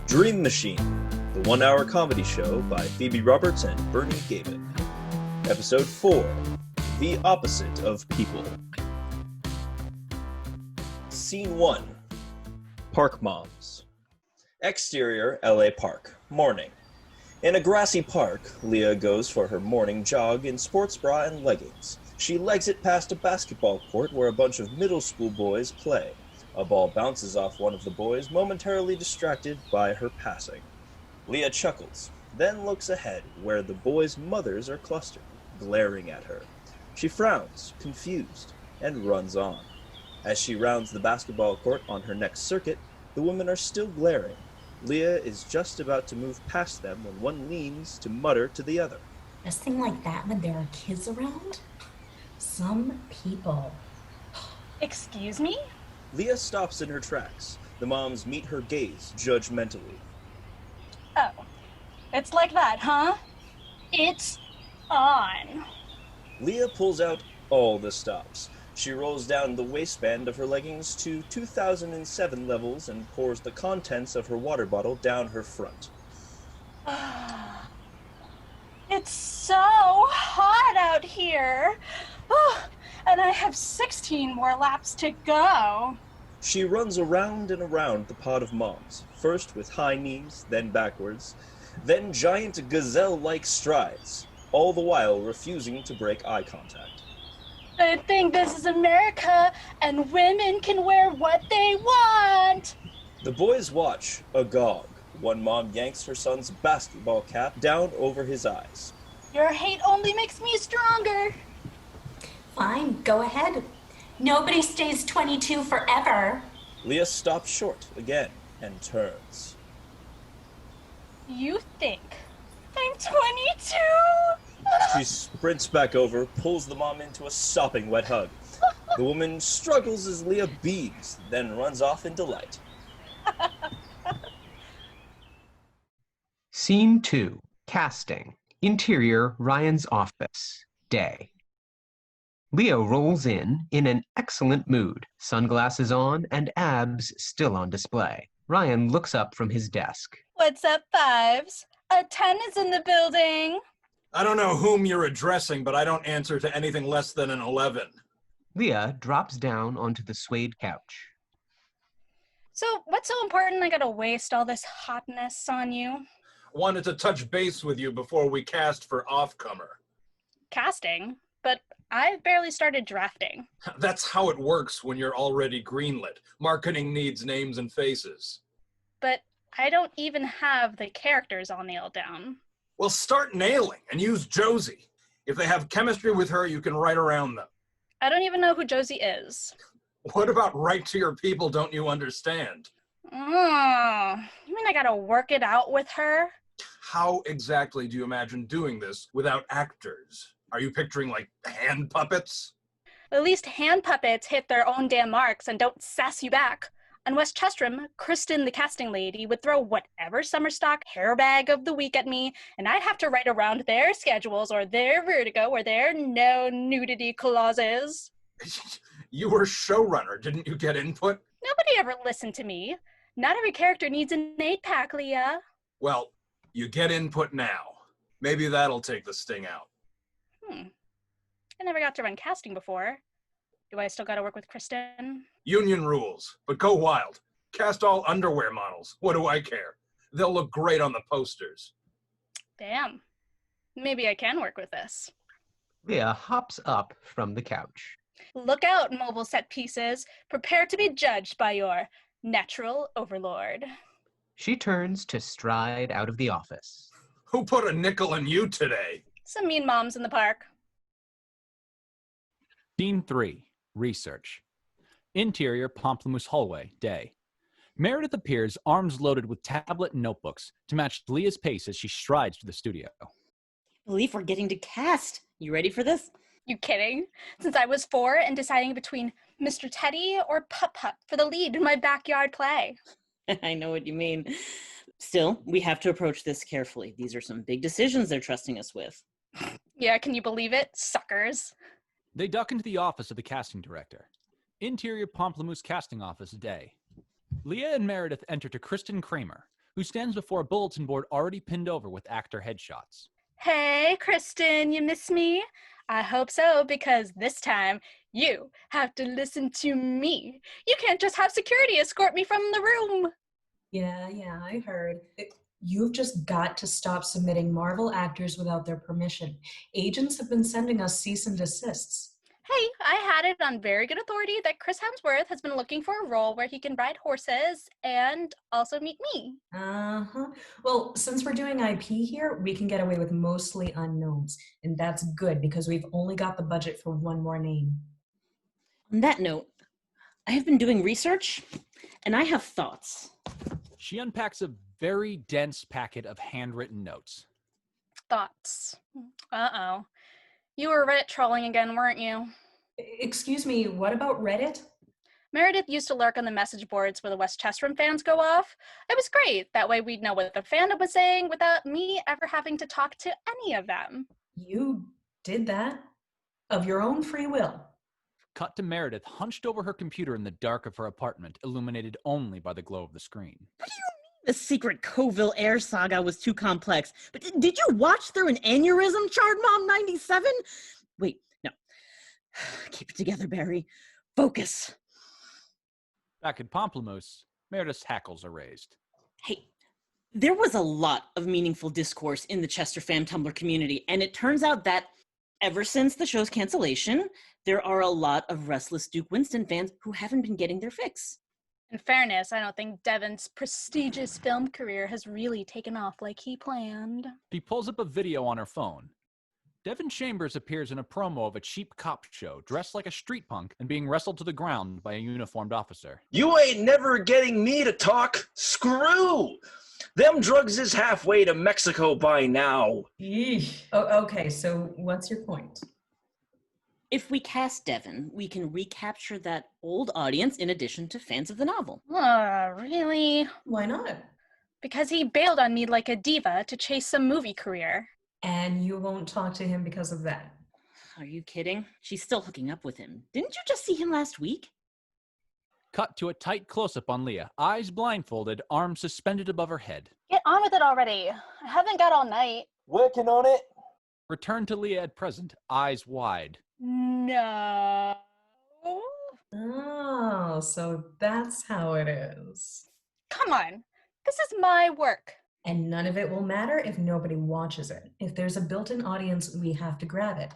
Dream Machine, the 1-hour comedy show by Phoebe Roberts and Bernie Gabin. Episode 4, The Opposite of People. Scene 1, Park Moms. Exterior, LA Park, morning. In a grassy park, Leah goes for her morning jog in sports bra and leggings. She legs it past a basketball court where a bunch of middle school boys play. A ball bounces off one of the boys, momentarily distracted by her passing. Leah chuckles, then looks ahead, where the boys' mothers are clustered, glaring at her. She frowns, confused, and runs on. As she rounds the basketball court on her next circuit, the women are still glaring. Leah is just about to move past them when one leans to mutter to the other. Dressing like that when there are kids around? Some people. Excuse me? Leah stops in her tracks. The moms meet her gaze judgmentally. Oh, it's like that, huh? It's on. Leah pulls out all the stops. She rolls down the waistband of her leggings to 2007 levels and pours the contents of her water bottle down her front. It's so hot out here. Oh, and I have 16 more laps to go. She runs around and around the pod of moms, first with high knees, then backwards, then giant gazelle-like strides, all the while refusing to break eye contact. I think this is America, and women can wear what they want. The boys watch, agog. One mom yanks her son's basketball cap down over his eyes. Your hate only makes me stronger. Fine, go ahead. Nobody stays 22 forever. Leah stops short again and turns. You think I'm 22? She sprints back over, pulls the mom into a sopping wet hug. The woman struggles as Leah beams, then runs off in delight. Scene 2. Casting. Interior, Ryan's office. Day. Leo rolls in an excellent mood, sunglasses on and abs still on display. Ryan looks up from his desk. What's up, Fives? A 10 is in the building. I don't know whom you're addressing, but I don't answer to anything less than an 11. Leah drops down onto the suede couch. So what's so important I gotta waste all this hotness on you? Wanted to touch base with you before we cast for Offcomer. Casting? But I've barely started drafting. That's how it works when you're already greenlit. Marketing needs names and faces. But I don't even have the characters all nailed down. Well, start nailing and use Josie. If they have chemistry with her, you can write around them. I don't even know who Josie is. What about write to your people, don't you understand? You mean I gotta work it out with her? How exactly do you imagine doing this without actors? Are you picturing, like, hand puppets? At least hand puppets hit their own damn marks and don't sass you back. On West Chestrum, Kristen, the casting lady, would throw whatever summer stock hair bag of the week at me, and I'd have to write around their schedules or their vertigo or their no nudity clauses. You were showrunner, didn't you get input? Nobody ever listened to me. Not every character needs an 8-pack, Leah. Well, you get input now. Maybe that'll take the sting out. I never got to run casting before. Do I still gotta work with Kristen? Union rules, but go wild. Cast all underwear models. What do I care? They'll look great on the posters. Damn. Maybe I can work with this. Leah hops up from the couch. Look out, mobile set pieces. Prepare to be judged by your natural overlord. She turns to stride out of the office. Who put a nickel in you today? Some mean moms in the park. Scene 3. Research. Interior, Pomplamoose hallway, day. Meredith appears, arms loaded with tablet and notebooks, to match Leah's pace as she strides to the studio. I believe we're getting to cast. You ready for this? You kidding? Since I was 4 and deciding between Mr. Teddy or Pup-Pup for the lead in my backyard play. I know what you mean. Still, we have to approach this carefully. These are some big decisions they're trusting us with. Yeah, can you believe it? Suckers. They duck into the office of the casting director. Interior Pomplamoose casting office, day. Leah and Meredith enter to Kristen Kramer, who stands before a bulletin board already pinned over with actor headshots. Hey, Kristen, you miss me? I hope so, because this time you have to listen to me. You can't just have security escort me from the room. Yeah, I heard. You've just got to stop submitting Marvel actors without their permission. Agents have been sending us cease and desists. Hey, I had it on very good authority that Chris Hemsworth has been looking for a role where he can ride horses and also meet me. Uh-huh. Well, since we're doing IP here, we can get away with mostly unknowns. And that's good because we've only got the budget for one more name. On that note, I have been doing research, and I have thoughts. She unpacks a very dense packet of handwritten notes. Thoughts. Uh-oh. You were Reddit trolling again, weren't you? Excuse me, what about Reddit? Meredith used to lurk on the message boards where the West Chestrum fans go off. It was great. That way we'd know what the fandom was saying without me ever having to talk to any of them. You did that? Of your own free will? Cut to Meredith hunched over her computer in the dark of her apartment, illuminated only by the glow of the screen. What do you mean the secret Coville air saga was too complex? But did you watch through an aneurysm chart, Mom 97? Wait, no. Keep it together, Barry. Focus. Back in Pomplamoose, Meredith's hackles are raised. Hey, there was a lot of meaningful discourse in the Chester Fam Tumblr community, and it turns out that ever since the show's cancellation, there are a lot of restless Duke Winston fans who haven't been getting their fix. In fairness, I don't think Devon's prestigious film career has really taken off like he planned. She pulls up a video on her phone. Devon Chambers appears in a promo of a cheap cop show, dressed like a street punk and being wrestled to the ground by a uniformed officer. You ain't never getting me to talk. Screw! Them drugs is halfway to Mexico by now. Yeesh. Oh, okay, so what's your point? If we cast Devon, we can recapture that old audience in addition to fans of the novel. Really? Why not? Because he bailed on me like a diva to chase some movie career. And you won't talk to him because of that? Are you kidding? She's still hooking up with him. Didn't you just see him last week? Cut to a tight close-up on Leah, eyes blindfolded, arms suspended above her head. Get on with it already. I haven't got all night. Working on it. Return to Leah at present, eyes wide. No. Oh, so that's how it is. Come on. This is my work. And none of it will matter if nobody watches it. If there's a built-in audience, we have to grab it.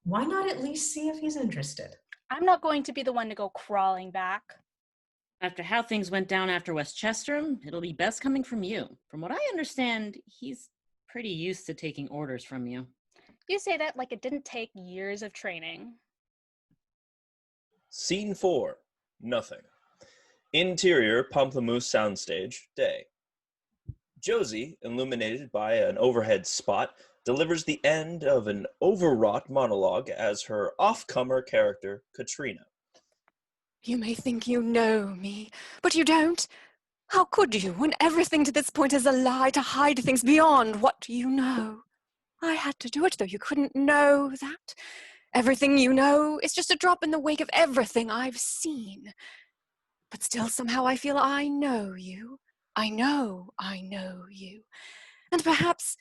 Why not at least see if he's interested? I'm not going to be the one to go crawling back. After how things went down after West Chestrum, it'll be best coming from you. From what I understand, he's pretty used to taking orders from you. You say that like it didn't take years of training. Scene 4. Nothing. Interior Pomplamoose soundstage, day. Josie, illuminated by an overhead spot, delivers the end of an overwrought monologue as her off-comer character, Katrina. You may think you know me, but you don't. How could you, when everything to this point is a lie to hide things beyond what you know? I had to do it, though you couldn't know that. Everything you know is just a drop in the wake of everything I've seen. But still, somehow I feel I know you. I know you. And perhaps,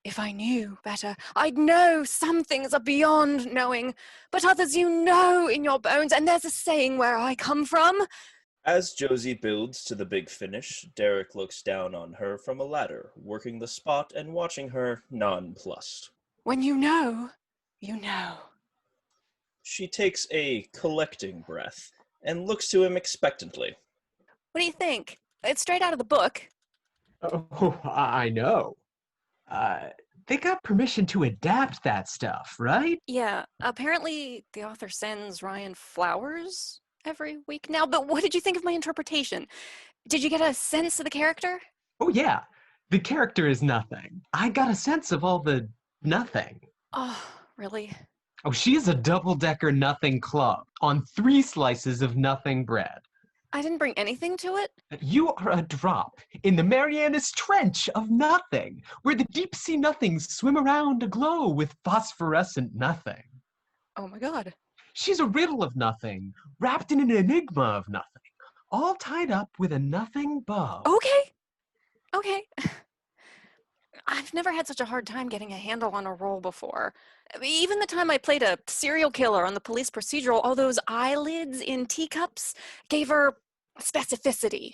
if I knew better, I'd know some things are beyond knowing, but others you know in your bones, and there's a saying where I come from. As Josie builds to the big finish, Derek looks down on her from a ladder, working the spot and watching her nonplussed. When you know, you know. She takes a collecting breath and looks to him expectantly. What do you think? It's straight out of the book. Oh, I know. They got permission to adapt that stuff, right? Yeah, apparently the author sends Ryan flowers every week now, but what did you think of my interpretation? Did you get a sense of the character? Oh, yeah. The character is nothing. I got a sense of all the nothing. Oh, really? Oh, she is a double-decker nothing club on 3 slices of nothing bread. I didn't bring anything to it? You are a drop in the Marianas Trench of nothing, where the deep-sea nothings swim around aglow with phosphorescent nothing. Oh my god. She's a riddle of nothing, wrapped in an enigma of nothing, all tied up with a nothing bow. Okay. Okay. I've never had such a hard time getting a handle on a role before. Even the time I played a serial killer on the police procedural, all those eyelids in teacups gave her specificity.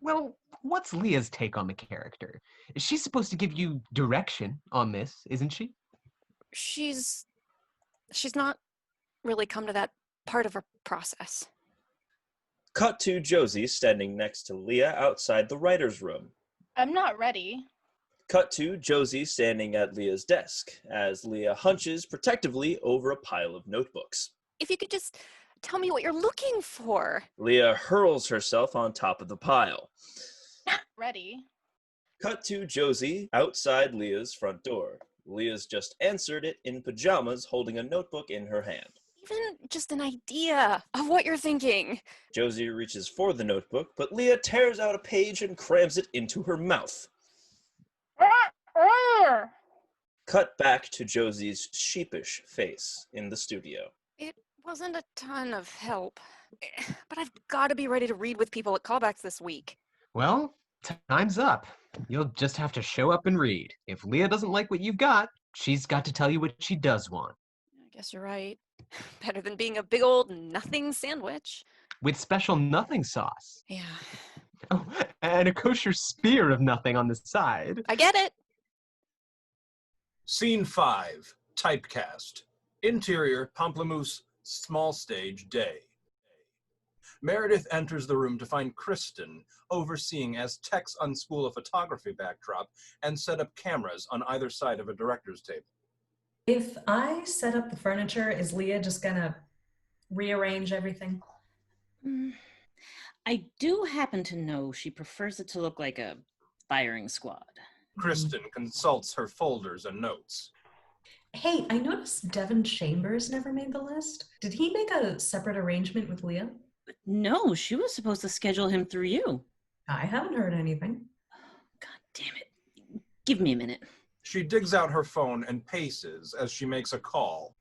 Well, what's Leah's take on the character? She's supposed to give you direction on this, isn't she? She's not really come to that part of her process. Cut to Josie standing next to Leah outside the writer's room. I'm not ready. Cut to Josie standing at Leah's desk as Leah hunches protectively over a pile of notebooks. If you could just tell me what you're looking for. Leah hurls herself on top of the pile. Not ready. Cut to Josie outside Leah's front door. Leah's just answered it in pajamas, holding a notebook in her hand. Even just an idea of what you're thinking. Josie reaches for the notebook, but Leah tears out a page and crams it into her mouth. Cut back to Josie's sheepish face in the studio. It wasn't a ton of help, but I've got to be ready to read with people at callbacks this week. Well, time's up. You'll just have to show up and read. If Leah doesn't like what you've got, she's got to tell you what she does want. I guess you're right. Better than being a big old nothing sandwich. With special nothing sauce. Yeah. Oh, and a kosher spear of nothing on the side. I get it. Scene 5, typecast. Interior, Pamplemousse, small stage, day. Meredith enters the room to find Kristen overseeing as techs unspool a photography backdrop and set up cameras on either side of a director's table. If I set up the furniture, is Leah just gonna rearrange everything? I do happen to know she prefers it to look like a firing squad. Kristen consults her folders and notes. Hey, I noticed Devon Chambers never made the list. Did he make a separate arrangement with Leah? No, she was supposed to schedule him through you. I haven't heard anything. God damn it. Give me a minute. She digs out her phone and paces as she makes a call.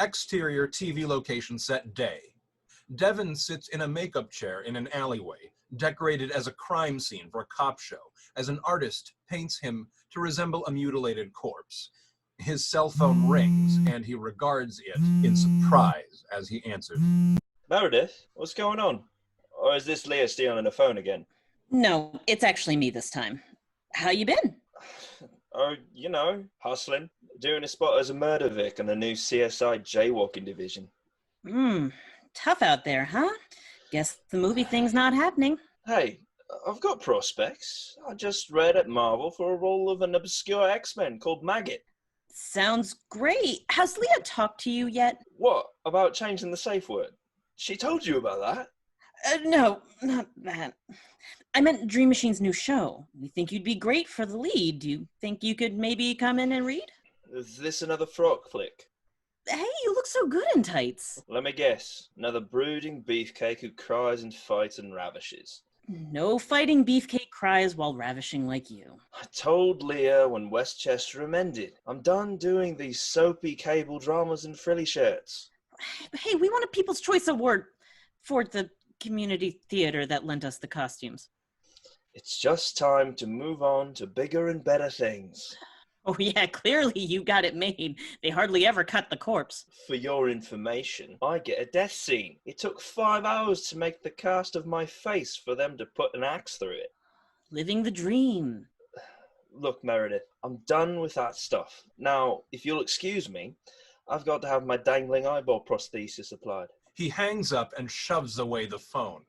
Exterior TV location set day. Devon sits in a makeup chair in an alleyway, decorated as a crime scene for a cop show, as an artist paints him to resemble a mutilated corpse. His cell phone rings, and he regards it in surprise as he answers. Meredith, what's going on? Or is this Leah stealing the phone again? No, it's actually me this time. How you been? Oh, you know, hustling. Doing a spot as a murder vic on the new CSI jaywalking division. Tough out there, huh? Guess the movie thing's not happening. Hey, I've got prospects. I just read at Marvel for a role of an obscure X-Men called Maggot. Sounds great. Has Leah talked to you yet? What, about changing the safe word? She told you about that? No, not that. I meant Dream Machine's new show. We think you'd be great for the lead. Do you think you could maybe come in and read? Is this another frock flick? Hey, you look so good in tights. Let me guess. Another brooding beefcake who cries and fights and ravishes. No fighting beefcake cries while ravishing like you. I told Leah when Westchester amended. I'm done doing these soapy cable dramas and frilly shirts. Hey, we won a People's Choice Award for the community theater that lent us the costumes. It's just time to move on to bigger and better things. Oh yeah, clearly you got it made. They hardly ever cut the corpse. For your information, I get a death scene. It took 5 hours to make the cast of my face for them to put an axe through it. Living the dream. Look, Meredith, I'm done with that stuff. Now, if you'll excuse me, I've got to have my dangling eyeball prosthesis applied. He hangs up and shoves away the phone.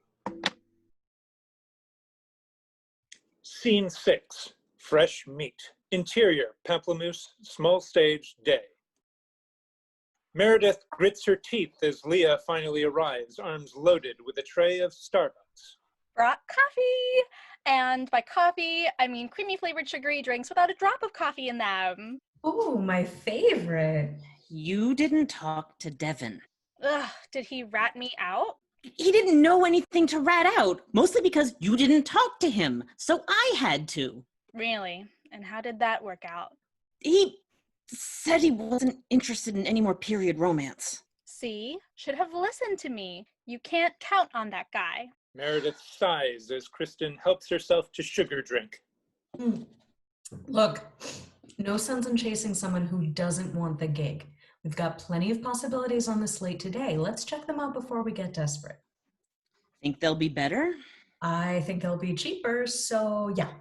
Scene 6, fresh meat. Interior, Pamplemousse, small stage, day. Meredith grits her teeth as Leah finally arrives, arms loaded with a tray of Starbucks. Brought coffee! And by coffee, I mean creamy flavored sugary drinks without a drop of coffee in them. Ooh, my favorite. You didn't talk to Devon. Ugh, did he rat me out? He didn't know anything to rat out, mostly because you didn't talk to him, so I had to. Really? And how did that work out? He said he wasn't interested in any more period romance. See? Should have listened to me. You can't count on that guy. Meredith sighs as Kristen helps herself to sugar drink. Look, no sense in chasing someone who doesn't want the gig. We've got plenty of possibilities on the slate today. Let's check them out before we get desperate. Think they'll be better? I think they'll be cheaper, so yeah.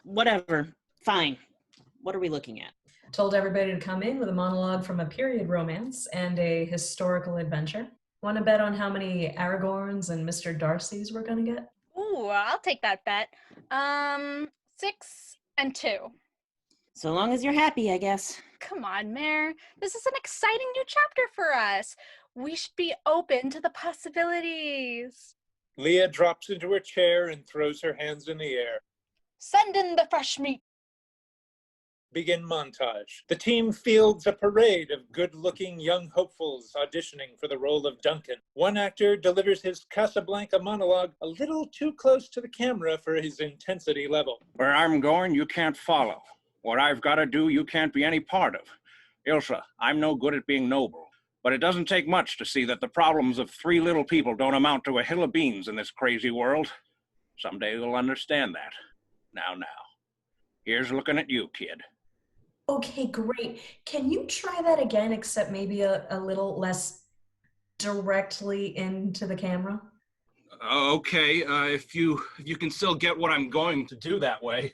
Whatever. Fine. What are we looking at? Told everybody to come in with a monologue from a period romance and a historical adventure. Want to bet on how many Aragorns and Mr. Darcys we're gonna get? Ooh, I'll take that bet. 6 and 2. So long as you're happy, I guess. Come on, Mare. This is an exciting new chapter for us. We should be open to the possibilities. Leah drops into her chair and throws her hands in the air. Send in the fresh meat. Begin montage. The team fields a parade of good-looking young hopefuls auditioning for the role of Duncan. One actor delivers his Casablanca monologue a little too close to the camera for his intensity level. Where I'm going, you can't follow. What I've got to do, you can't be any part of. Ilsa, I'm no good at being noble, but it doesn't take much to see that the problems of 3 little people don't amount to a hill of beans in this crazy world. Someday you'll understand that. Now. Here's looking at you, kid. Okay, great. Can you try that again, except maybe a little less directly into the camera? Okay, if you can still get what I'm going to do that way.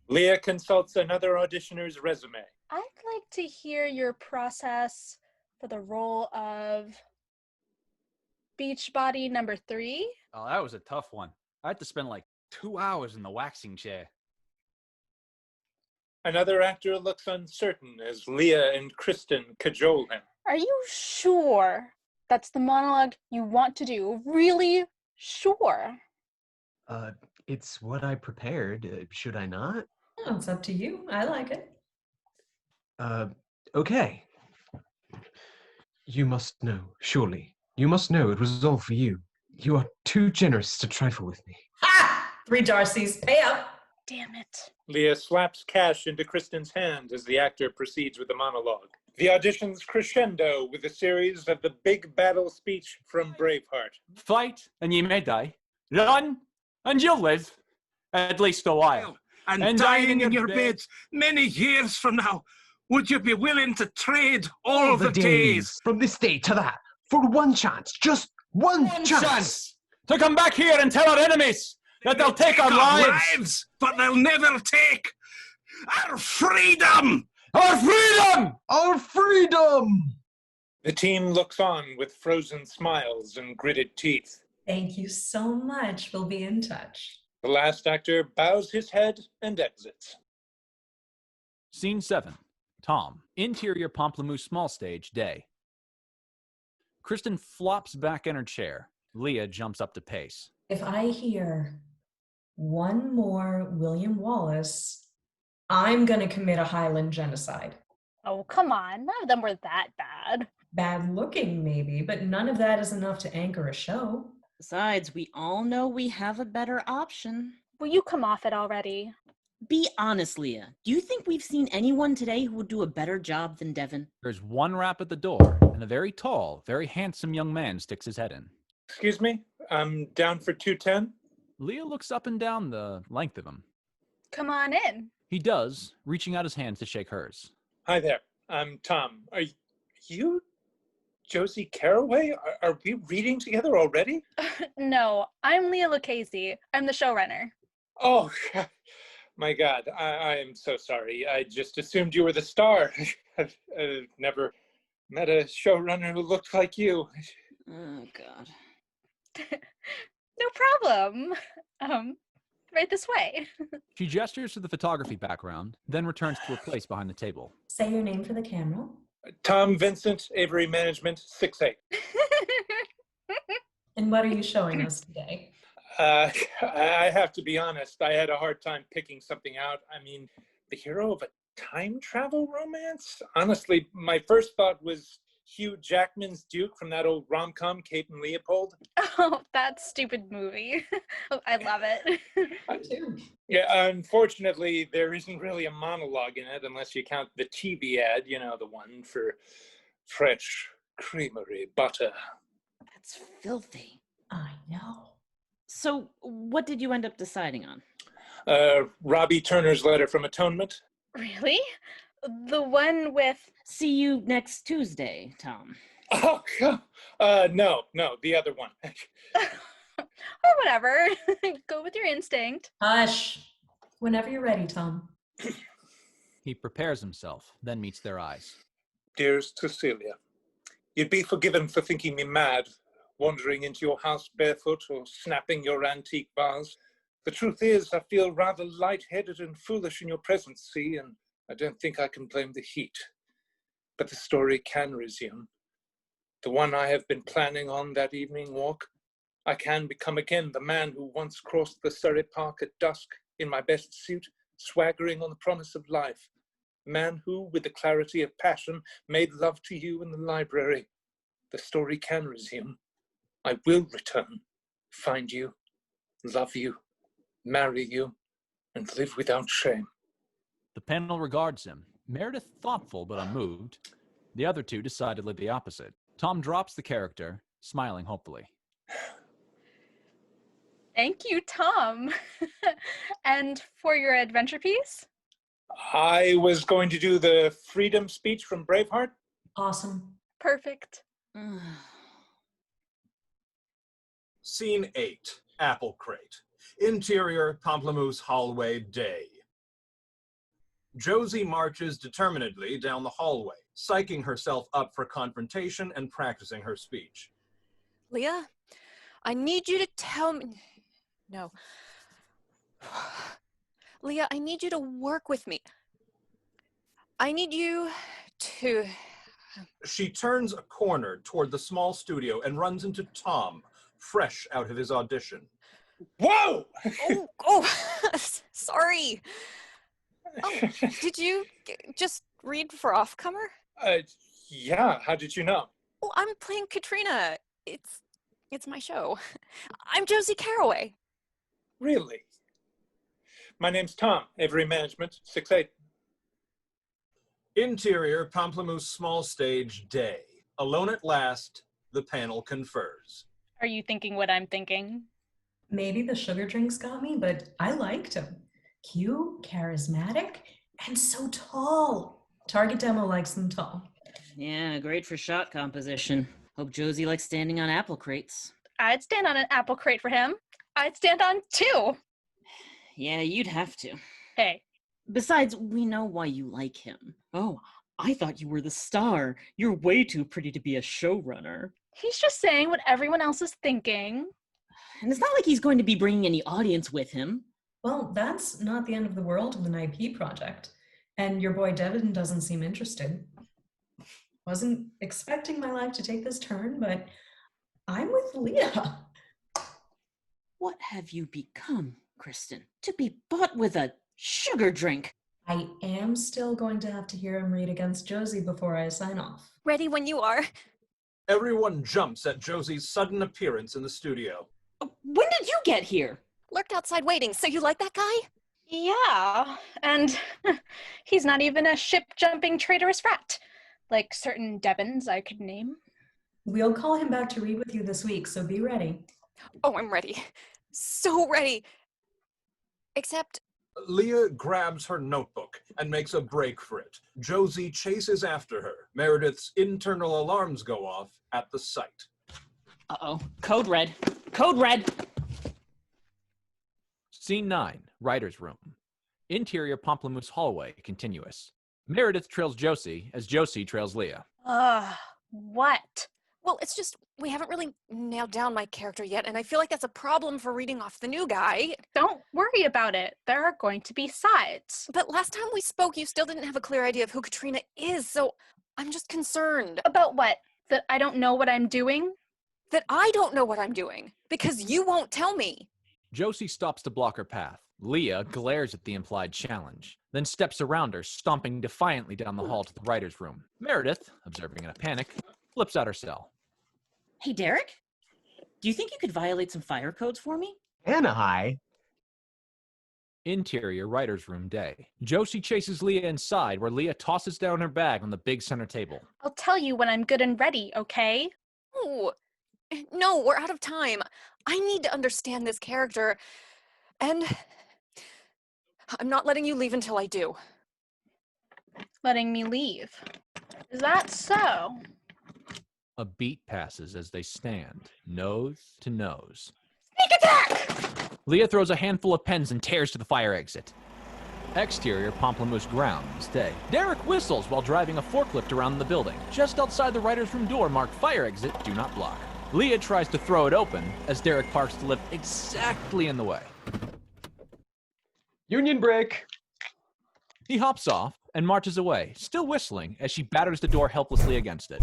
Leah consults another auditioner's resume. I'd like to hear your process for the role of Beachbody number 3. Oh, that was a tough one. I had to spend like 2 hours in the waxing chair. Another actor looks uncertain as Leah and Kristen cajole him. Are you sure that's the monologue you want to do? Really sure? It's what I prepared. Should I not? Oh, it's up to you. I like it. Okay. You must know, surely. You must know it was all for you. You are too generous to trifle with me. Ha! 3 Darcys, pay up! Damn it. Leah slaps cash into Kristen's hand as the actor proceeds with the monologue. The auditions crescendo with a series of the big battle speech from Braveheart. Fight, and ye may die. Run, and you'll live. At least a while. And dying in your beds many years from now. Would you be willing to trade all the days? From this day to that. For one chance. Just one chance. To come back here and tell our enemies that they'll take our lives. But they'll never take our freedom! Our freedom! Our freedom! The team looks on with frozen smiles and gritted teeth. Thank you so much. We'll be in touch. The last actor bows his head and exits. Scene 7. Tom. Interior Pamplemousse small stage, day. Kristen flops back in her chair. Leah jumps up to pace. If I hear one more William Wallace, I'm gonna commit a Highland genocide. Oh, come on. None of them were that bad. Bad looking, maybe, but none of that is enough to anchor a show. Besides, we all know we have a better option. Will you come off it already? Be honest, Leah. Do you think we've seen anyone today who would do a better job than Devon? There's one rap at the door, and a very tall, very handsome young man sticks his head in. Excuse me? I'm down for 210? Leah looks up and down the length of him. Come on in. He does, reaching out his hand to shake hers. Hi there. I'm Tom. Are you Josie Caraway? Are we reading together already? No, I'm Leah Lucchese. I'm the showrunner. Oh, my God. I am so sorry. I just assumed you were the star. I've never met a showrunner who looked like you. Oh, God. No problem. Right this way. She gestures to the photography background, then returns to her place behind the table. Say your name for the camera. Tom Vincent, Avery Management, 6'8". And what are you showing us today? I have to be honest, I had a hard time picking something out. I mean, the hero of a time travel romance? Honestly, my first thought was Hugh Jackman's Duke from that old rom-com, Kate and Leopold. Oh, that stupid movie. I love it. Me too. Yeah, unfortunately, there isn't really a monologue in it unless you count the TV ad, you know, the one for fresh creamery butter. That's filthy. I know. So, what did you end up deciding on? Robbie Turner's letter from atonement. Really? The one with... See you next Tuesday, Tom. Oh, no, the other one. Or whatever. Go with your instinct. Hush. Whenever you're ready, Tom. He prepares himself, then meets their eyes. Dearest Cecilia, you'd be forgiven for thinking me mad, wandering into your house barefoot or snapping your antique vase. The truth is, I feel rather light-headed and foolish in your presence, see, and I don't think I can blame the heat. But the story can resume. The one I have been planning on that evening walk. I can become again the man who once crossed the Surrey Park at dusk in my best suit, swaggering on the promise of life. Man who, with the clarity of passion, made love to you in the library. The story can resume. I will return, find you, love you, marry you, and live without shame. The panel regards him, Meredith thoughtful but unmoved. The other two decidedly the opposite. Tom drops the character, smiling hopefully. Thank you, Tom. And for your adventure piece? I was going to do the freedom speech from Braveheart. Awesome. Perfect. Scene 8, Apple Crate. Interior, Pamplemousse hallway, day. Josie marches determinedly down the hallway, psyching herself up for confrontation and practicing her speech. Leah, I need you to tell me... No. Leah, I need you to work with me. I need you to... She turns a corner toward the small studio and runs into Tom, fresh out of his audition. Whoa! Sorry. Oh, did you just read for Offcomer? Yeah, how did you know? Oh, I'm playing Katrina. It's my show. I'm Josie Caraway. Really? My name's Tom, Avery Management, 6'8". Interior, Pamplemousse small stage, day. Alone at last, the panel confers. Are you thinking what I'm thinking? Maybe the sugar drinks got me, but I liked him. Cute, charismatic, and so tall. Target demo likes them tall. Yeah, great for shot composition. Hope Josie likes standing on apple crates. I'd stand on an apple crate for him. I'd stand on 2. Yeah, you'd have to. Hey. Besides, we know why you like him. Oh, I thought you were the star. You're way too pretty to be a showrunner. He's just saying what everyone else is thinking. And it's not like he's going to be bringing any audience with him. Well, that's not the end of the world with an IP project. And your boy Devon doesn't seem interested. Wasn't expecting my life to take this turn, but I'm with Leah. What have you become, Kristen? To be bought with a sugar drink. I am still going to have to hear him read against Josie before I sign off. Ready when you are. Everyone jumps at Josie's sudden appearance in the studio. When did you get here? Lurked outside waiting. So you like that guy? Yeah, and he's not even a ship-jumping traitorous rat, like certain Devons I could name. We'll call him back to read with you this week, so be ready. Oh, I'm ready. So ready. Except... Leah grabs her notebook and makes a break for it. Josie chases after her. Meredith's internal alarms go off at the sight. Uh-oh. Code red. Code red! Scene 9, writer's room. Interior Pamplemousse hallway, continuous. Meredith trails Josie as Josie trails Leah. What? Well, it's just, we haven't really nailed down my character yet, and I feel like that's a problem for reading off the new guy. Don't worry about it. There are going to be sides. But last time we spoke, you still didn't have a clear idea of who Katrina is, so I'm just concerned. About what? That I don't know what I'm doing? That I don't know what I'm doing, because you won't tell me. Josie stops to block her path. Leah glares at the implied challenge, then steps around her, stomping defiantly down the hall to the writer's room. Meredith, observing in a panic, flips out her cell. Hey, Derek? Do you think you could violate some fire codes for me? Anahi. Interior writer's room day. Josie chases Leah inside, where Leah tosses down her bag on the big center table. I'll tell you when I'm good and ready, okay? Oh, No, we're out of time. I need to understand this character, and I'm not letting you leave until I do. Letting me leave. Is that so? A beat passes as they stand, nose to nose. Sneak attack! Leah throws a handful of pens and tears to the fire exit. Exterior Pamplemousse grounds, day. Derek whistles while driving a forklift around the building. Just outside the writer's room door marked fire exit, do not block. Leah tries to throw it open as Derek parks the lift exactly in the way. Union break. He hops off and marches away, still whistling as she batters the door helplessly against it.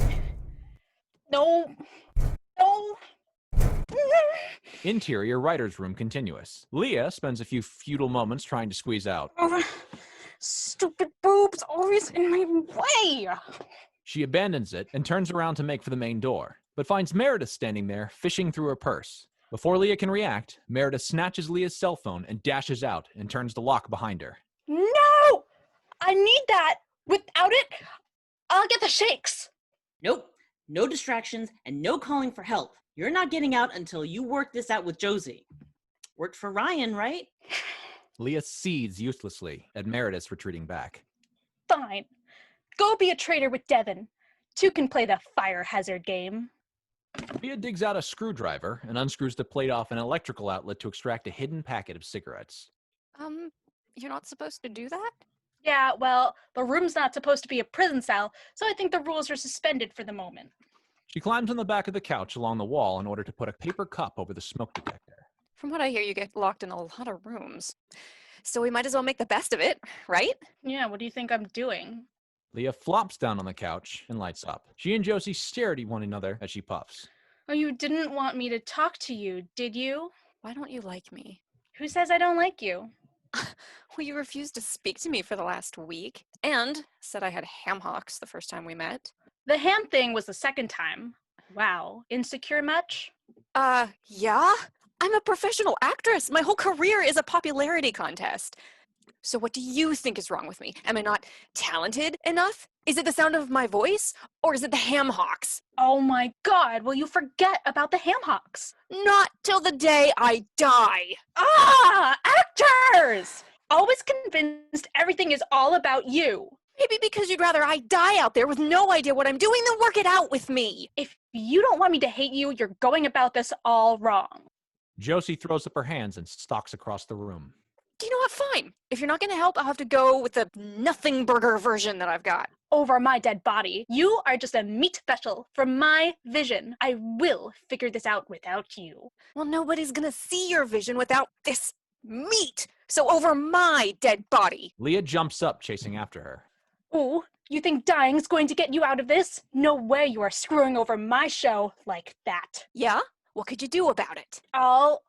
No. No. Interior writer's room continuous. Leah spends a few futile moments trying to squeeze out. Stupid boobs always in my way. She abandons it and turns around to make for the main door, but finds Meredith standing there, fishing through her purse. Before Leah can react, Meredith snatches Leah's cell phone and dashes out and turns the lock behind her. No! I need that. Without it, I'll get the shakes. Nope. No distractions and no calling for help. You're not getting out until you work this out with Josie. Worked for Ryan, right? Leah seethes uselessly at Meredith's retreating back. Fine. Go be a traitor with Devon. Two can play the fire hazard game. Leah digs out a screwdriver and unscrews the plate off an electrical outlet to extract a hidden packet of cigarettes. You're not supposed to do that? Yeah, well, the room's not supposed to be a prison cell, so I think the rules are suspended for the moment. She climbs on the back of the couch along the wall in order to put a paper cup over the smoke detector. From what I hear, you get locked in a lot of rooms. So we might as well make the best of it, right? Yeah, what do you think I'm doing? Leah flops down on the couch and lights up. She and Josie stare at one another as she puffs. Oh, you didn't want me to talk to you, did you? Why don't you like me? Who says I don't like you? Well, you refused to speak to me for the last week, and said I had ham hocks the first time we met. The ham thing was the second time. Wow, insecure much? Yeah? I'm a professional actress. My whole career is a popularity contest. So what do you think is wrong with me? Am I not talented enough? Is it the sound of my voice? Or is it the ham hocks? Oh my god, will you forget about the ham hocks? Not till the day I die. Ah, actors! Always convinced everything is all about you. Maybe because you'd rather I die out there with no idea what I'm doing than work it out with me. If you don't want me to hate you, you're going about this all wrong. Josie throws up her hands and stalks across the room. You know what? Fine. If you're not going to help, I'll have to go with the nothing burger version that I've got. Over my dead body. You are just a meat vessel for my vision. I will figure this out without you. Well, nobody's going to see your vision without this meat. So over my dead body. Leah jumps up, chasing after her. Ooh, you think dying's going to get you out of this? No way you are screwing over my show like that. Yeah? What could you do about it? I'll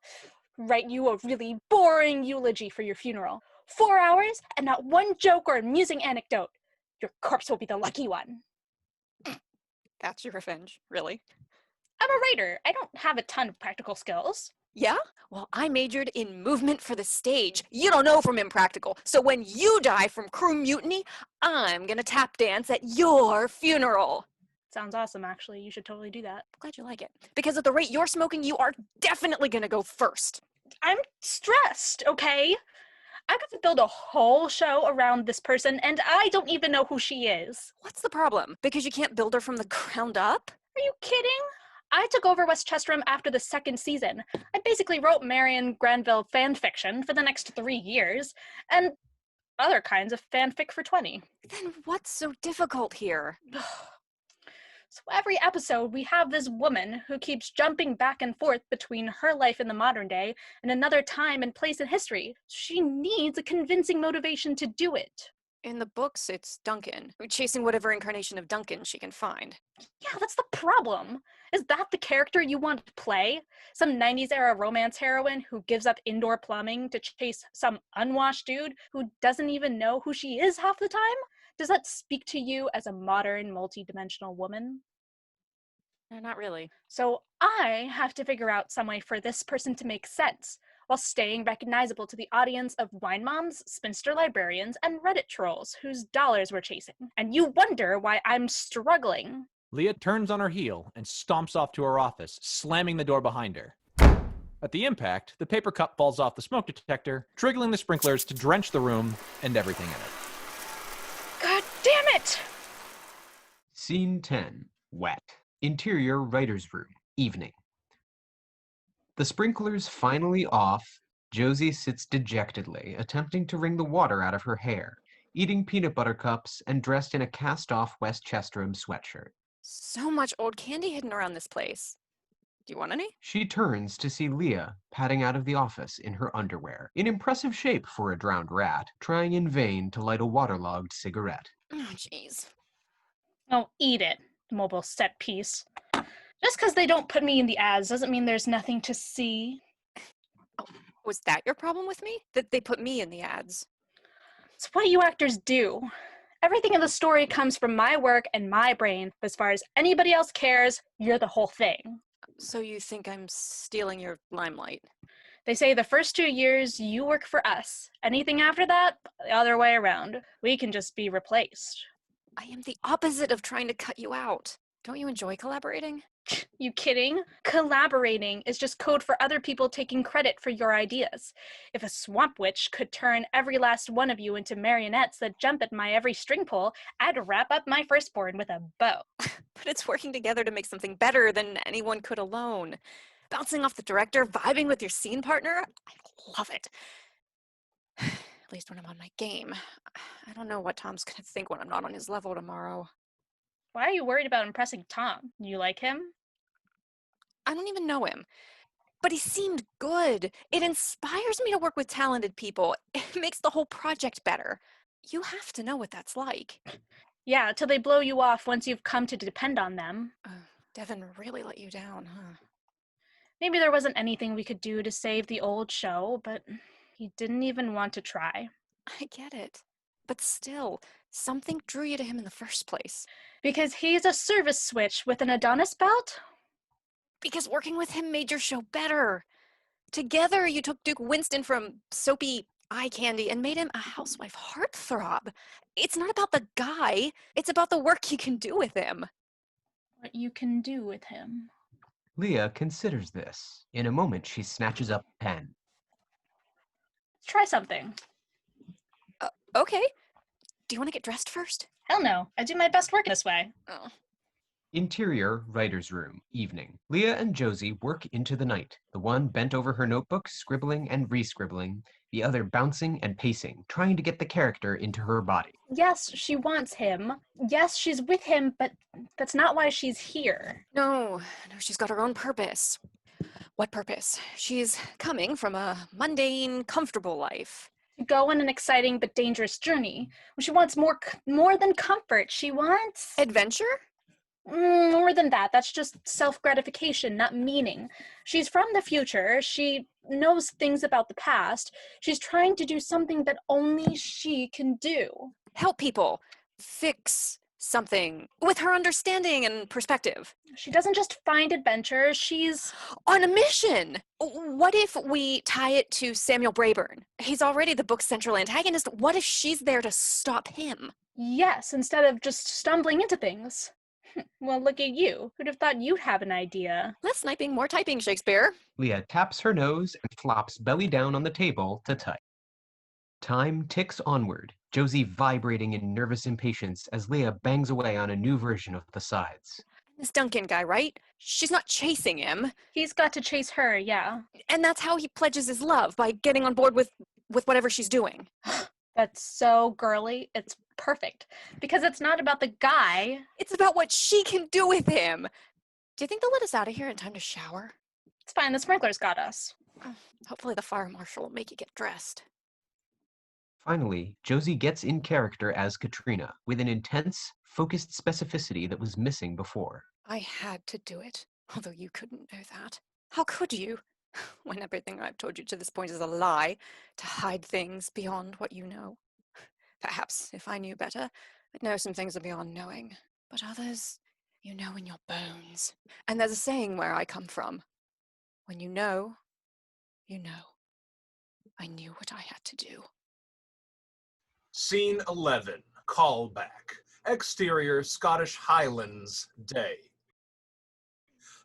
write you a really boring eulogy for your funeral. 4 hours and not one joke or amusing anecdote. Your corpse will be the lucky one. That's your revenge, really? I'm a writer. I don't have a ton of practical skills. Yeah? Well, I majored in movement for the stage. You don't know from Impractical. So when you die from crew mutiny, I'm gonna tap dance at your funeral. Sounds awesome, actually. You should totally do that. Glad you like it. Because at the rate you're smoking, you are definitely gonna go first. I'm stressed, okay? I got to build a whole show around this person, and I don't even know who she is. What's the problem? Because you can't build her from the ground up? Are you kidding? I took over West Chestrum after the second season. I basically wrote Marion Granville fan fiction for the next 3 years, and other kinds of fanfic for 20. Then what's so difficult here? So every episode, we have this woman who keeps jumping back and forth between her life in the modern day and another time and place in history. She needs a convincing motivation to do it. In the books, it's Duncan, chasing whatever incarnation of Duncan she can find. Yeah, that's the problem. Is that the character you want to play? Some 90s era romance heroine who gives up indoor plumbing to chase some unwashed dude who doesn't even know who she is half the time? Does that speak to you as a modern, multi-dimensional woman? No, not really. So I have to figure out some way for this person to make sense, while staying recognizable to the audience of wine moms, spinster librarians, and Reddit trolls whose dollars we're chasing. And you wonder why I'm struggling. Leah turns on her heel and stomps off to her office, slamming the door behind her. At the impact, the paper cup falls off the smoke detector, triggering the sprinklers to drench the room and everything in it. God damn it! Scene 10. Wet. Interior writer's room. Evening. The sprinklers finally off, Josie sits dejectedly, attempting to wring the water out of her hair, eating peanut butter cups and dressed in a cast-off West Chesterham sweatshirt. So much old candy hidden around this place. Do you want any? She turns to see Leah padding out of the office in her underwear, in impressive shape for a drowned rat, trying in vain to light a waterlogged cigarette. Oh, jeez. Oh, eat it, mobile set piece. Just because they don't put me in the ads doesn't mean there's nothing to see. Oh, was that your problem with me? That they put me in the ads? It's what you actors do. Everything in the story comes from my work and my brain. But as far as anybody else cares, you're the whole thing. So you think I'm stealing your limelight? They say the first 2 years, you work for us. Anything after that, the other way around. We can just be replaced. I am the opposite of trying to cut you out. Don't you enjoy collaborating? You kidding? Collaborating is just code for other people taking credit for your ideas. If a swamp witch could turn every last one of you into marionettes that jump at my every string pull, I'd wrap up my firstborn with a bow. But it's working together to make something better than anyone could alone. Bouncing off the director, vibing with your scene partner, I love it. At least when I'm on my game. I don't know what Tom's gonna think when I'm not on his level tomorrow. Why are you worried about impressing Tom? You like him? I don't even know him. But he seemed good. It inspires me to work with talented people. It makes the whole project better. You have to know what that's like. Yeah, till they blow you off once you've come to depend on them. Devon really let you down, huh? Maybe there wasn't anything we could do to save the old show, but he didn't even want to try. I get it. But still, something drew you to him in the first place. Because he's a service switch with an Adonis belt? Because working with him made your show better. Together, you took Duke Winston from soapy eye candy and made him a housewife heartthrob. It's not about the guy, it's about the work you can do with him. What you can do with him. Leah considers this. In a moment, she snatches up a pen. Let's try something. Okay. Do you want to get dressed first? Hell no. I do my best work this way. Oh. Interior writer's room. Evening. Leah and Josie work into the night, the one bent over her notebook, scribbling and re-scribbling, the other bouncing and pacing, trying to get the character into her body. Yes, she wants him. Yes, she's with him, but that's not why she's here. No, she's got her own purpose. What purpose? She's coming from a mundane, comfortable life. To go on an exciting but dangerous journey. She wants more than comfort. She wants... Adventure? More than that. That's just self-gratification, not meaning. She's from the future. She knows things about the past. She's trying to do something that only she can do. Help people. Fix something with her understanding and perspective. She doesn't just find adventure, she's on a mission. What if we tie it to Samuel Brayburn? He's already the book's central antagonist. What if she's there to stop him? Yes, instead of just stumbling into things. Well, look at you. Who'd have thought you'd have an idea? Less sniping, more typing, Shakespeare. Leah taps her nose and flops belly down on the table to type. Time ticks onward, Josie vibrating in nervous impatience as Leah bangs away on a new version of the sides. This Duncan guy, right? She's not chasing him. He's got to chase her, yeah. And that's how he pledges his love, by getting on board with whatever she's doing. That's so girly. It's perfect. Because it's not about the guy. It's about what she can do with him. Do you think they'll let us out of here in time to shower? It's fine. The sprinklers got us. Hopefully the fire marshal will make you get dressed. Finally, Josie gets in character as Katrina, with an intense, focused specificity that was missing before. I had to do it, although you couldn't know that. How could you? When everything I've told you to this point is a lie, to hide things beyond what you know. Perhaps, if I knew better, I'd know some things are beyond knowing. But others, you know in your bones. And there's a saying where I come from. When you know, you know. I knew what I had to do. Scene 11, callback. Exterior Scottish Highlands, day.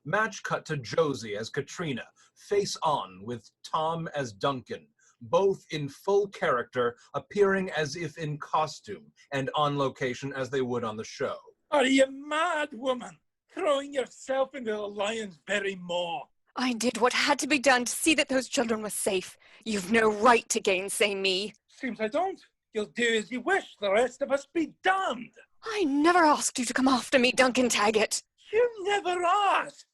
Match cut to Josie as Katrina, face on with Tom as Duncan, both in full character, appearing as if in costume and on location as they would on the show. Are you mad, woman? Throwing yourself into the lion's berry maw. I did what had to be done to see that those children were safe. You've no right to gainsay me. Seems I don't. You'll do as you wish. The rest of us be damned. I never asked you to come after me, Duncan Taggart. You never asked.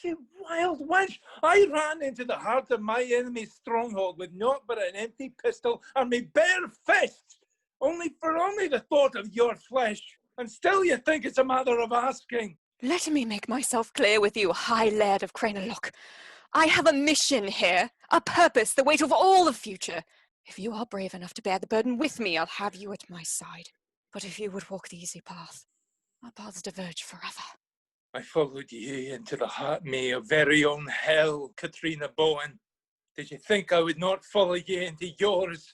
You wild wench. I ran into the heart of my enemy's stronghold with naught but an empty pistol and me bare fists. Only the thought of your flesh. And still you think it's a matter of asking. Let me make myself clear with you, High Laird of Cranalock. I have a mission here, a purpose, the weight of all the future. If you are brave enough to bear the burden with me, I'll have you at my side. But if you would walk the easy path, our paths diverge forever. I followed you into the heart of your very own hell, Katrina Bowen. Did you think I would not follow you into yours?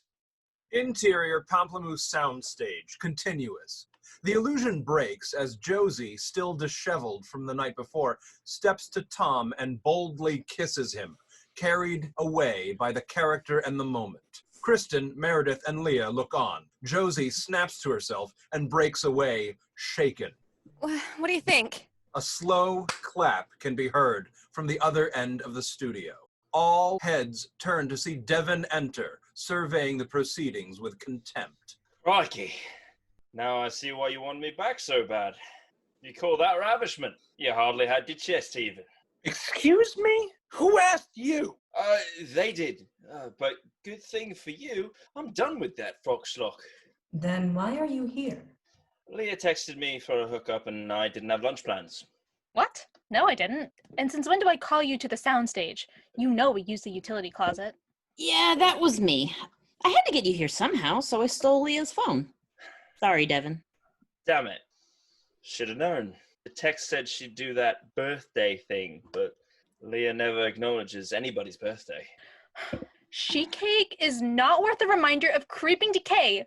Interior Pamplemousse soundstage, continuous. The illusion breaks as Josie, still disheveled from the night before, steps to Tom and boldly kisses him, carried away by the character and the moment. Kristen, Meredith, and Leah look on. Josie snaps to herself and breaks away, shaken. What do you think? A slow clap can be heard from the other end of the studio. All heads turn to see Devon enter, surveying the proceedings with contempt. Crikey. Now I see why you wanted me back so bad. You call that ravishment? You hardly had your chest even. Excuse me? Who asked you? They did. But good thing for you, I'm done with that foxlock. Then why are you here? Leah texted me for a hookup and I didn't have lunch plans. What? No, I didn't. And since when do I call you to the soundstage? You know we use the utility closet. Yeah, that was me. I had to get you here somehow, so I stole Leah's phone. Sorry, Devon. Damn it. Should have known. The text said she'd do that birthday thing, but Leah never acknowledges anybody's birthday. She cake is not worth a reminder of creeping decay.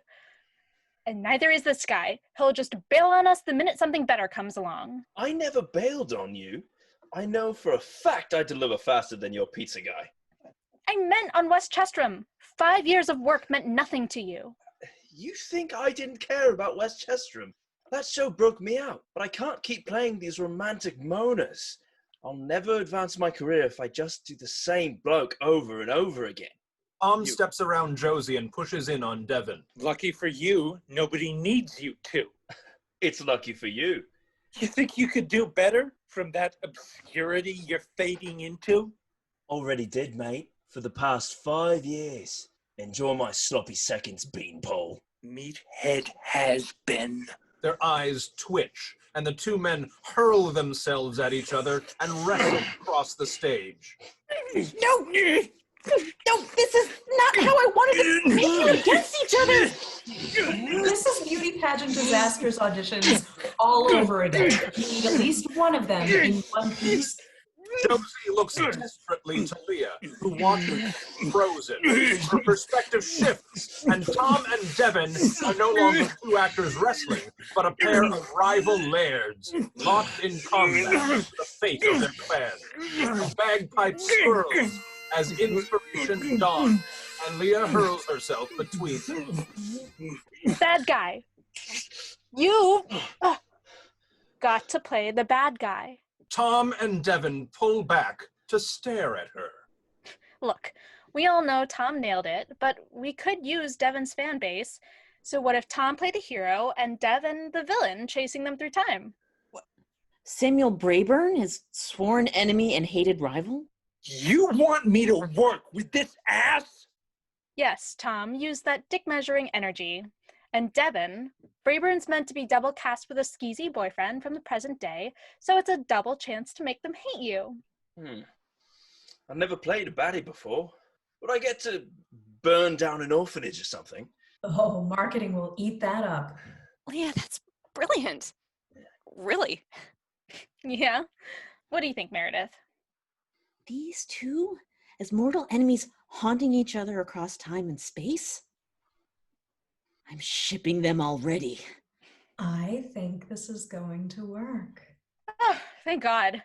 And neither is this guy. He'll just bail on us the minute something better comes along. I never bailed on you. I know for a fact I deliver faster than your pizza guy. I meant on West Chestrum. 5 years of work meant nothing to you. You think I didn't care about West Chestrum? That show broke me out, but I can't keep playing these romantic moaners. I'll never advance my career if I just do the same bloke over and over again. Steps around Josie and pushes in on Devon. Lucky for you, nobody needs you to. It's lucky for you. You think you could do better from that obscurity you're fading into? Already did, mate, for the past 5 years. Enjoy my sloppy seconds, beanpole. Meathead has been. Their eyes twitch, and the two men hurl themselves at each other and wrestle across the stage. No, this is not how I wanted to make you against each other. This is beauty pageant disasters auditions all over again. You need at least one of them in one piece. Josie looks desperately to Leah, who watches frozen. Her perspective shifts, and Tom and Devon are no longer two actors wrestling, but a pair of rival lairds, locked in combat with the fate of their clan. The bagpipe swirls as inspiration dawns, and Leah hurls herself between them. Bad guy. You got to play the bad guy. Tom and Devon pull back to stare at her. Look, we all know Tom nailed it, but we could use Devon's fan base. So what if Tom played the hero and Devon the villain chasing them through time? What? Samuel Brayburn, his sworn enemy and hated rival? You want me to work with this ass? Yes, Tom, use that dick-measuring energy. And Devon, Brayburn's meant to be double cast with a skeezy boyfriend from the present day, so it's a double chance to make them hate you. I've never played a baddie before. Would I get to burn down an orphanage or something? Oh, marketing will eat that up. Leah, that's brilliant. Really. Yeah? What do you think, Meredith? These two as mortal enemies haunting each other across time and space? I'm shipping them already. I think this is going to work. Oh, thank God.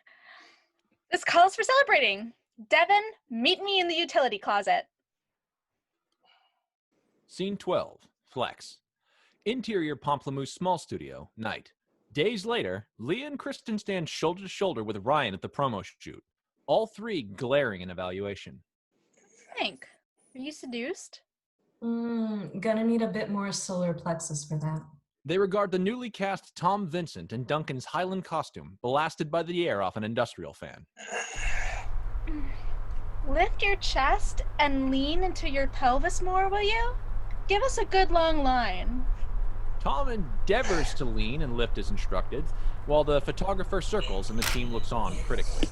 This calls for celebrating. Devon, meet me in the utility closet. Scene 12, Flex. Interior Pamplemousse Small Studio, night. Days later, Leah and Kristen stand shoulder to shoulder with Ryan at the promo shoot. All three glaring in evaluation. Hank, are you seduced? Gonna need a bit more solar plexus for that. They regard the newly cast Tom Vincent in Duncan's Highland costume, blasted by the air off an industrial fan. Lift your chest and lean into your pelvis more, will you? Give us a good long line. Tom endeavors to lean and lift as instructed, while the photographer circles and the team looks on critically.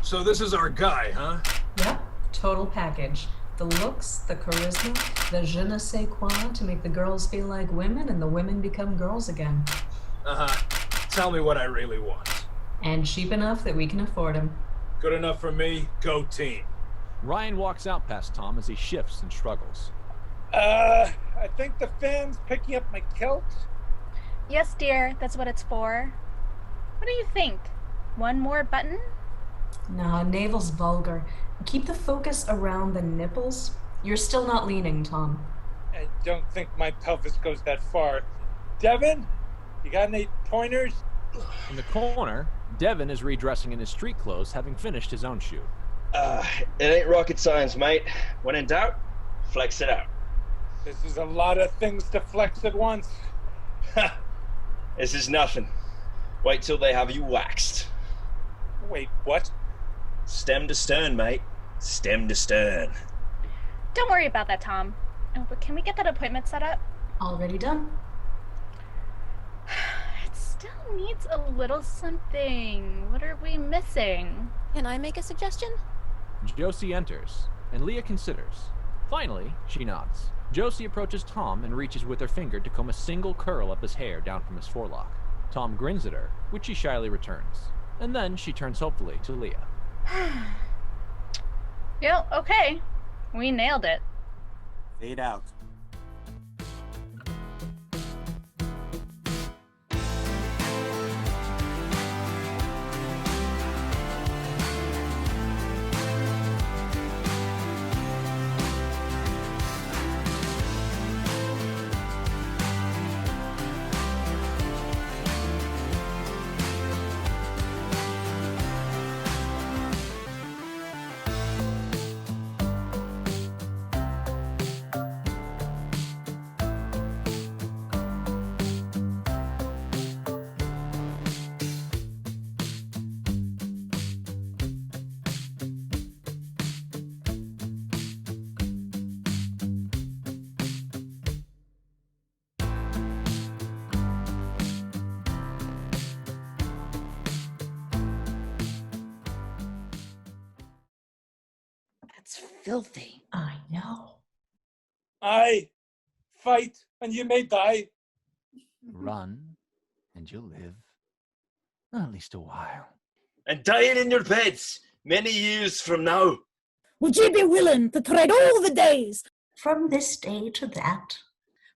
So this is our guy, huh? Yep, total package. The looks, the charisma, the je ne sais quoi to make the girls feel like women and the women become girls again. Uh-huh. Tell me what I really want. And cheap enough that we can afford him. Good enough for me. Go team. Ryan walks out past Tom as he shifts and struggles. I think the fan's picking up my kilt. Yes, dear, that's what it's for. What do you think? One more button? No, navel's vulgar. Keep the focus around the nipples. You're still not leaning, Tom. I don't think my pelvis goes that far. Devon, you got any pointers? In the corner, Devon is redressing in his street clothes, having finished his own shoot. It ain't rocket science, mate. When in doubt, flex it out. This is a lot of things to flex at once. Ha! This is nothing. Wait till they have you waxed. Wait, what? Stem to stern, mate. Stem to stern. Don't worry about that, Tom. Oh, but can we get that appointment set up? Already done. It still needs a little something. What are we missing? Can I make a suggestion? Josie enters, and Leah considers. Finally, she nods. Josie approaches Tom and reaches with her finger to comb a single curl up his hair down from his forelock. Tom grins at her, which she shyly returns. And then she turns hopefully to Leah. Yeah, okay. We nailed it. Fade out. That's filthy. I know. I fight and you may die. Run, and you'll live. At least a while. And dying in your beds many years from now. Would ye be willing to trade all the days From this day to that.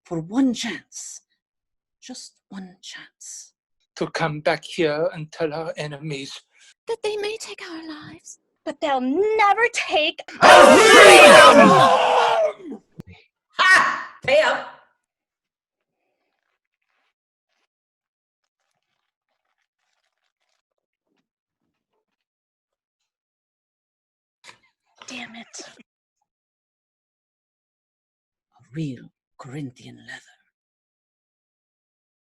For one chance. Just one chance. To come back here and tell our enemies. That they may take our lives. But they'll never take Ha! Pay up. Damn it. A real Corinthian leather.